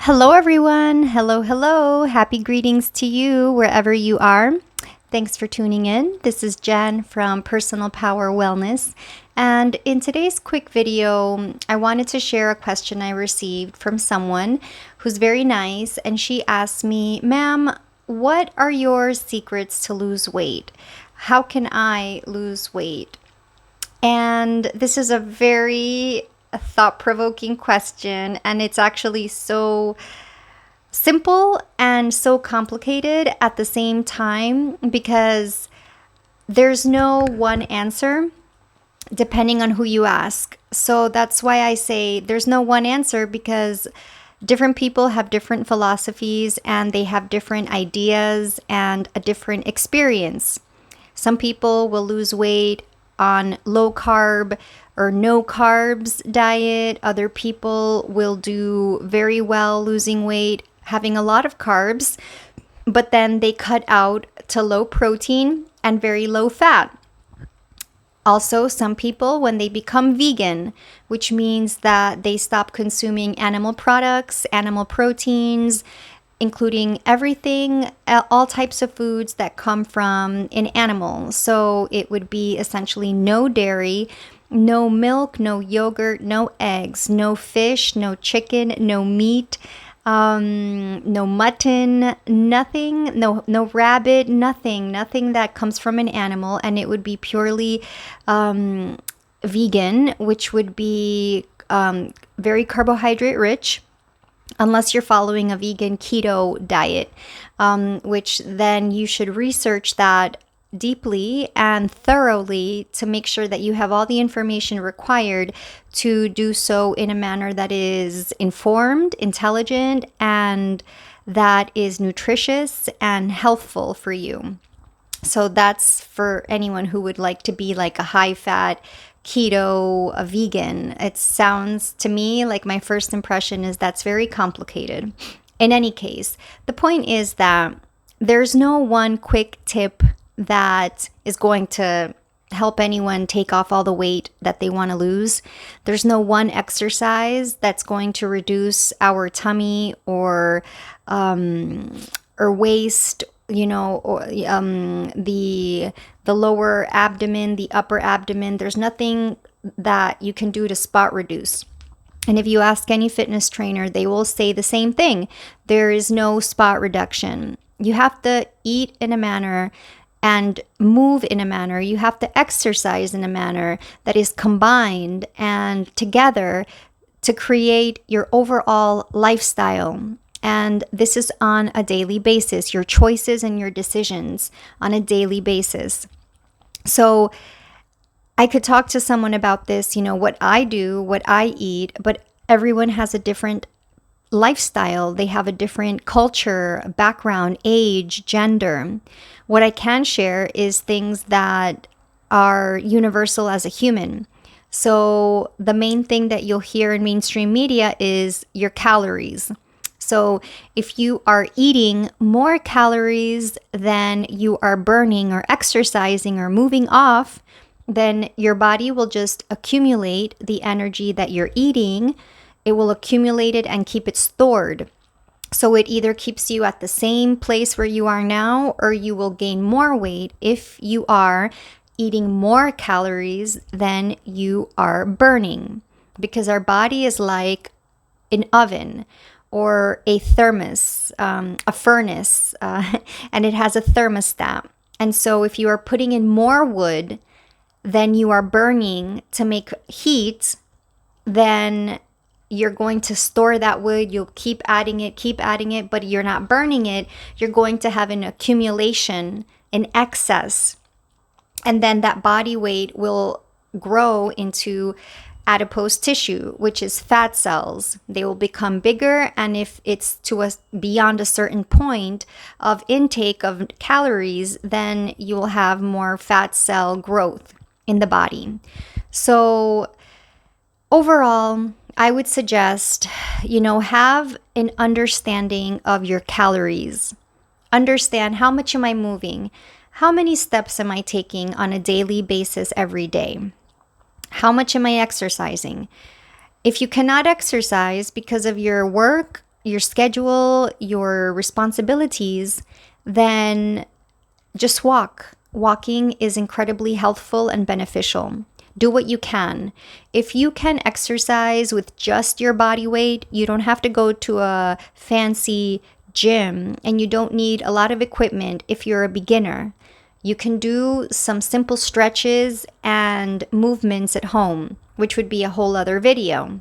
Hello, everyone. Hello, hello. Happy greetings to you wherever you are. Thanks for tuning in. This is Jenn from Personal Power Wellness. And in today's quick video, I wanted to share a question I received from someone who's very nice. And she asked me, ma'am, what are your secrets to lose weight? How can I lose weight? And this is a very thought-provoking question, and it's actually so simple and so complicated at the same time because there's no one answer depending on who you ask. So that's why I say there's no one answer, because different people have different philosophies and they have different ideas and a different experience. Some people will lose weight on low carb or no carbs diet. Other people will do very well losing weight having a lot of carbs, but then they cut out to low protein and very low fat. Also, some people, when they become vegan, which means that they stop consuming animal products, animal proteins, including everything, all types of foods that come from an animal. So it would be essentially no dairy, no milk, no yogurt, no eggs, no fish, no chicken, no meat, no mutton, nothing, no rabbit, nothing that comes from an animal. And it would be purely vegan, which would be very carbohydrate rich, unless you're following a vegan keto diet, which then you should research that deeply and thoroughly to make sure that you have all the information required to do so in a manner that is informed, intelligent, and that is nutritious and healthful for you. So that's for anyone who would like to be like a high-fat keto, a vegan. It sounds to me like my first impression is that's very complicated. In any case, the point is that there's no one quick tip that is going to help anyone take off all the weight that they want to lose. There's no one exercise that's going to reduce our tummy or waist, or the lower abdomen, the upper abdomen. There's nothing that you can do to spot reduce. And if you ask any fitness trainer, they will say the same thing. There is no spot reduction. You have to eat in a manner and move in a manner. You have to exercise in a manner that is combined and together to create your overall lifestyle. And this is on a daily basis, your choices and your decisions on a daily basis. So I could talk to someone about this, what I do, what I eat, but everyone has a different lifestyle. They have a different culture, background, age, gender. What I can share is things that are universal as a human. So the main thing that you'll hear in mainstream media is your calories. So if you are eating more calories than you are burning or exercising or moving off, then your body will just accumulate the energy that you're eating. It will accumulate it and keep it stored. So it either keeps you at the same place where you are now, or you will gain more weight if you are eating more calories than you are burning. Because our body is like an oven or a thermos, a furnace, and it has a thermostat. And so if you are putting in more wood than you are burning to make heat, then you're going to store that wood. You'll keep adding it, but you're not burning it. You're going to have an accumulation, an excess. And then that body weight will grow into adipose tissue, which is fat cells. They will become bigger, and if it's beyond a certain point of intake of calories, then you will have more fat cell growth in the body. So overall, I would suggest, have an understanding of your calories. Understand, how much am I moving? How many steps am I taking on a daily basis every day? How much am I exercising? If you cannot exercise because of your work, your schedule, your responsibilities, then just walk. Walking is incredibly healthful and beneficial. Do what you can. If you can exercise with just your body weight, you don't have to go to a fancy gym and you don't need a lot of equipment if you're a beginner. You can do some simple stretches and movements at home, which would be a whole other video.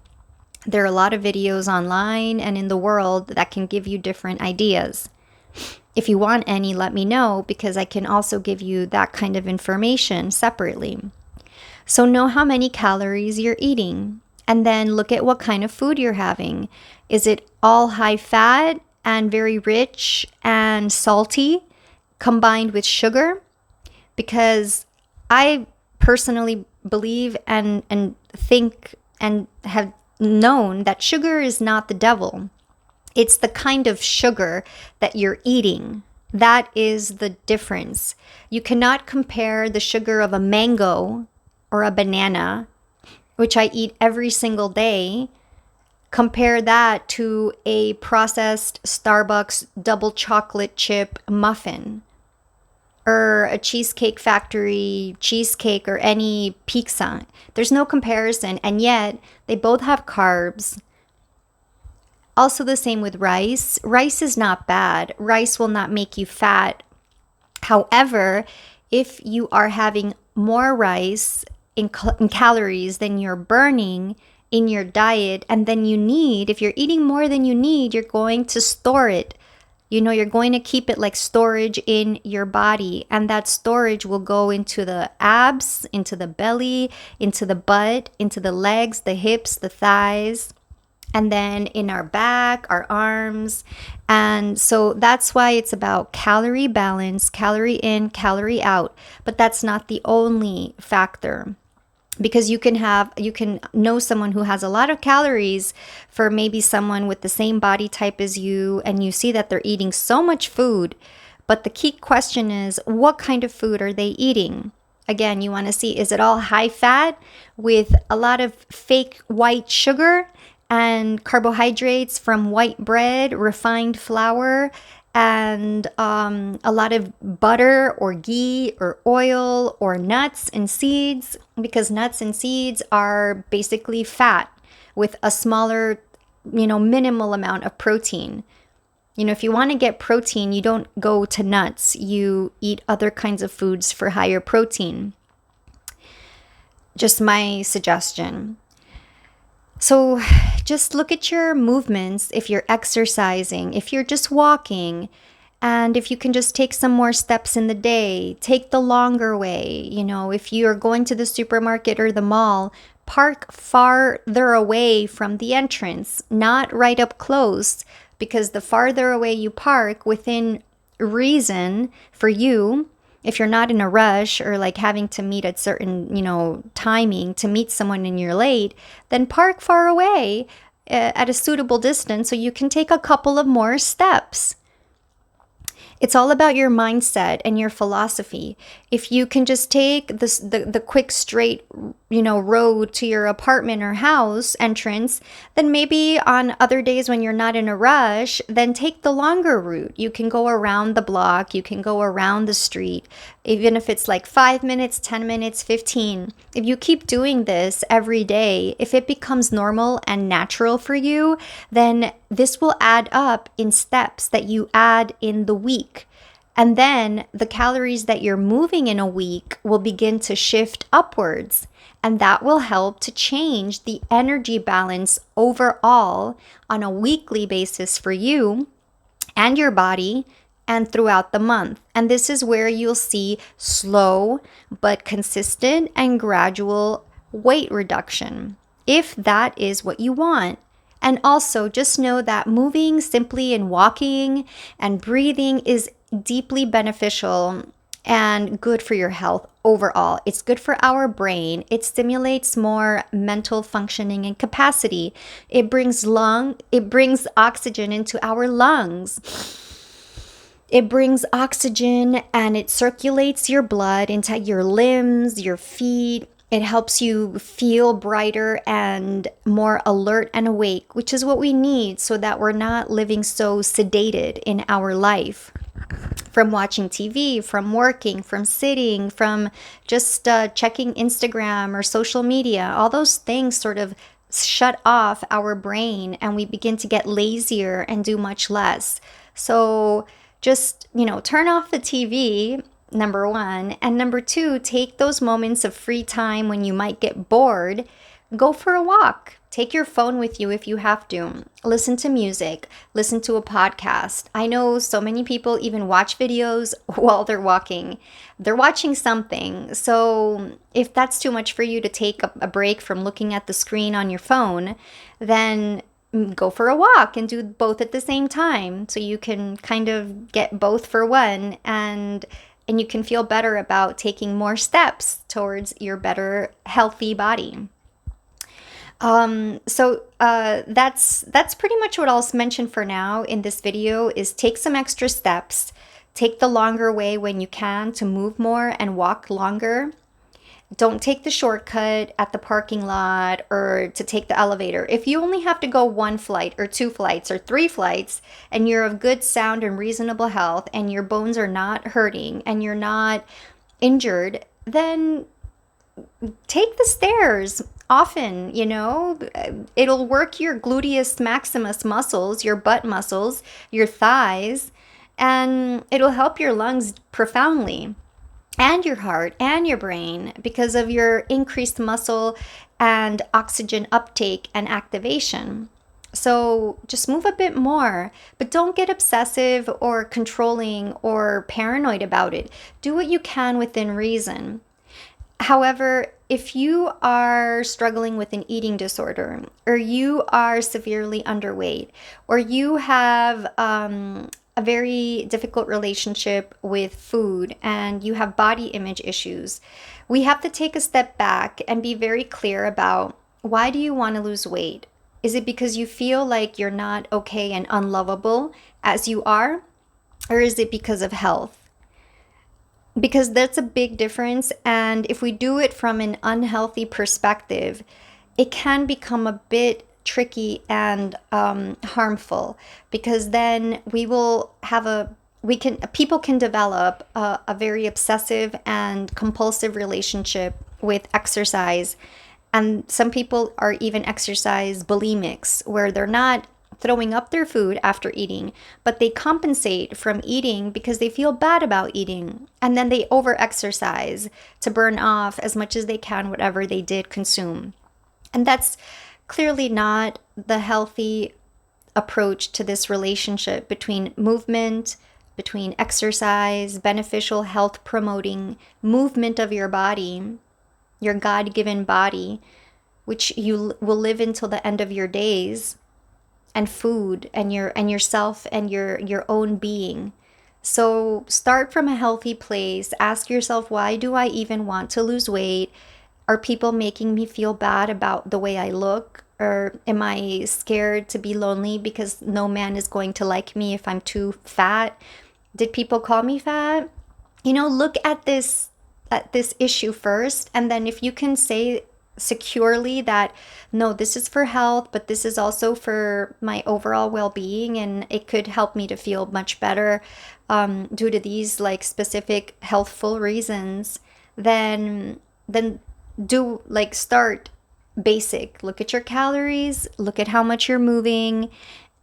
There are a lot of videos online and in the world that can give you different ideas. If you want any, let me know, because I can also give you that kind of information separately. So know how many calories you're eating, and then look at what kind of food you're having. Is it all high fat and very rich and salty combined with sugar? Because I personally believe and think and have known that sugar is not the devil. It's the kind of sugar that you're eating. That is the difference. You cannot compare the sugar of a mango or a banana, which I eat every single day, compare that to a processed Starbucks double chocolate chip muffin or a Cheesecake Factory cheesecake or any pizza. There's no comparison, and yet they both have carbs. Also the same with rice. Rice is not bad. Rice will not make you fat. However, if you are having more rice in calories than you're burning in your diet, and then you need, if you're eating more than you need, you're going to store it. You're going to keep it like storage in your body, and that storage will go into the abs, into the belly, into the butt, into the legs, the hips, the thighs, and then in our back, our arms. And so that's why it's about calorie balance, calorie in, calorie out. But that's not the only factor, because you can know someone who has a lot of calories for maybe someone with the same body type as you, and you see that they're eating so much food. But the key question is, what kind of food are they eating? Again, you want to see, is it all high fat with a lot of fake white sugar and carbohydrates from white bread, refined flour, and a lot of butter or ghee or oil or nuts and seeds? Because nuts and seeds are basically fat with a smaller, minimal amount of protein. If you want to get protein, you don't go to nuts. You eat other kinds of foods for higher protein. Just my suggestion. So just look at your movements. If you're exercising, if you're just walking, and if you can just take some more steps in the day, take the longer way. If you're going to the supermarket or the mall, park farther away from the entrance, not right up close, because the farther away you park within reason for you, if you're not in a rush or like having to meet at certain, timing to meet someone and you're late, then park far away at a suitable distance so you can take a couple of more steps. It's all about your mindset and your philosophy. If you can just take the quick straight, road to your apartment or house entrance, then maybe on other days when you're not in a rush, then take the longer route. You can go around the block, you can go around the street, even if it's like 5 minutes, 10 minutes, 15. If you keep doing this every day, if it becomes normal and natural for you, then this will add up in steps that you add in the week. And then the calories that you're moving in a week will begin to shift upwards. And that will help to change the energy balance overall on a weekly basis for you and your body and throughout the month. And this is where you'll see slow but consistent and gradual weight reduction, if that is what you want. And also just know that moving simply and walking and breathing is deeply beneficial and good for your health overall. It's good for our brain. It stimulates more mental functioning and capacity. It brings oxygen into our lungs. It brings oxygen and it circulates your blood into your limbs, your feet, It helps you feel brighter and more alert and awake, which is what we need so that we're not living so sedated in our life from watching TV, from working, from sitting, from just checking Instagram or social media. All those things sort of shut off our brain and we begin to get lazier and do much less. So just, turn off the TV, number one. And number two, take those moments of free time when you might get bored. Go for a walk. Take your phone with you if you have to. Listen to music. Listen to a podcast. I know so many people even watch videos while they're walking. They're watching something. So if that's too much for you to take a break from looking at the screen on your phone, then go for a walk and do both at the same time. So you can kind of get both for one, and you can feel better about taking more steps towards your better healthy body. That's pretty much what I'll mention for now in this video is take some extra steps, take the longer way when you can to move more and walk longer. Don't take the shortcut at the parking lot or to take the elevator. If you only have to go one flight or two flights or three flights and you're of good sound and reasonable health and your bones are not hurting and you're not injured, then take the stairs often. It'll work your gluteus maximus muscles, your butt muscles, your thighs, and it'll help your lungs profoundly and your heart and your brain because of your increased muscle and oxygen uptake and activation. So just move a bit more, but don't get obsessive or controlling or paranoid about it. Do what you can within reason. However, if you are struggling with an eating disorder, or you are severely underweight, or you have a very difficult relationship with food, and you have body image issues, we have to take a step back and be very clear about, why do you want to lose weight? Is it because you feel like you're not okay and unlovable as you are? Or is it because of health? Because that's a big difference. And if we do it from an unhealthy perspective, it can become a bit tricky and harmful, because then people can develop a very obsessive and compulsive relationship with exercise. And some people are even exercise bulimics, where they're not throwing up their food after eating, but they compensate from eating because they feel bad about eating. And then they over-exercise to burn off as much as they can whatever they did consume. And that's clearly not the healthy approach to this relationship between movement, between exercise, beneficial health promoting movement of your body, your God-given body, which you will live until the end of your days, and food and yourself and your own being. So start from a healthy place. Ask yourself, why do I even want to lose weight? Are people making me feel bad about the way I look? Or am I scared to be lonely because no man is going to like me if I'm too fat? Did people call me fat? Look at this issue first, and then if you can say securely that, no, this is for health, but this is also for my overall well-being, and it could help me to feel much better due to these specific healthful reasons, then start basic. Look at your calories, look at how much you're moving,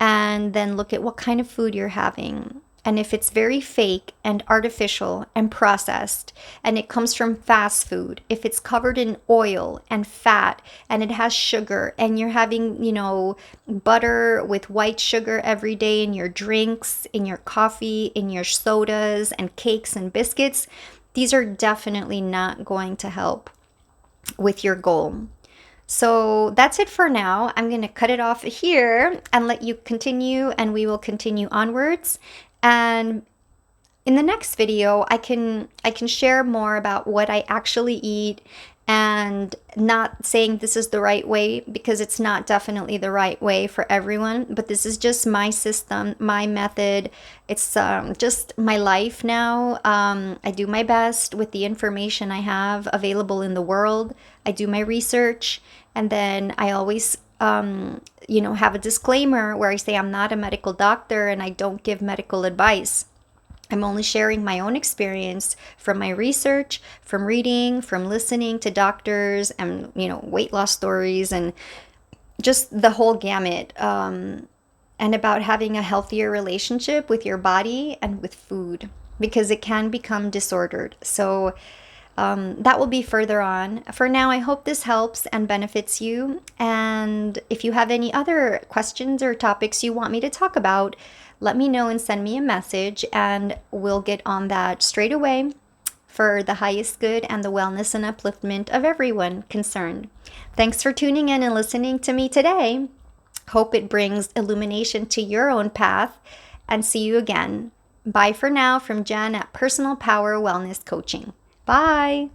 and then look at what kind of food you're having. And if it's very fake and artificial and processed, and it comes from fast food, if it's covered in oil and fat and it has sugar, and you're having, butter with white sugar every day in your drinks, in your coffee, in your sodas and cakes and biscuits, these are definitely not going to help with your goal. So that's it for now. I'm going to cut it off here and let you continue, and we will continue onwards. And in the next video, I can share more about what I actually eat, and not saying this is the right way, because it's not definitely the right way for everyone, but this is just my system, my method. It's just my life now. I do my best with the information I have available in the world. I do my research, and then I always have a disclaimer where I say I'm not a medical doctor and I don't give medical advice. I'm only sharing my own experience from my research, from reading, from listening to doctors and, weight loss stories and just the whole gamut. And about having a healthier relationship with your body and with food because it can become disordered. So that will be further on. For now, I hope this helps and benefits you. And if you have any other questions or topics you want me to talk about, let me know and send me a message, and we'll get on that straight away for the highest good and the wellness and upliftment of everyone concerned. Thanks for tuning in and listening to me today. Hope it brings illumination to your own path, and see you again. Bye for now from Jenn at Personal Power Wellness Coaching. Bye.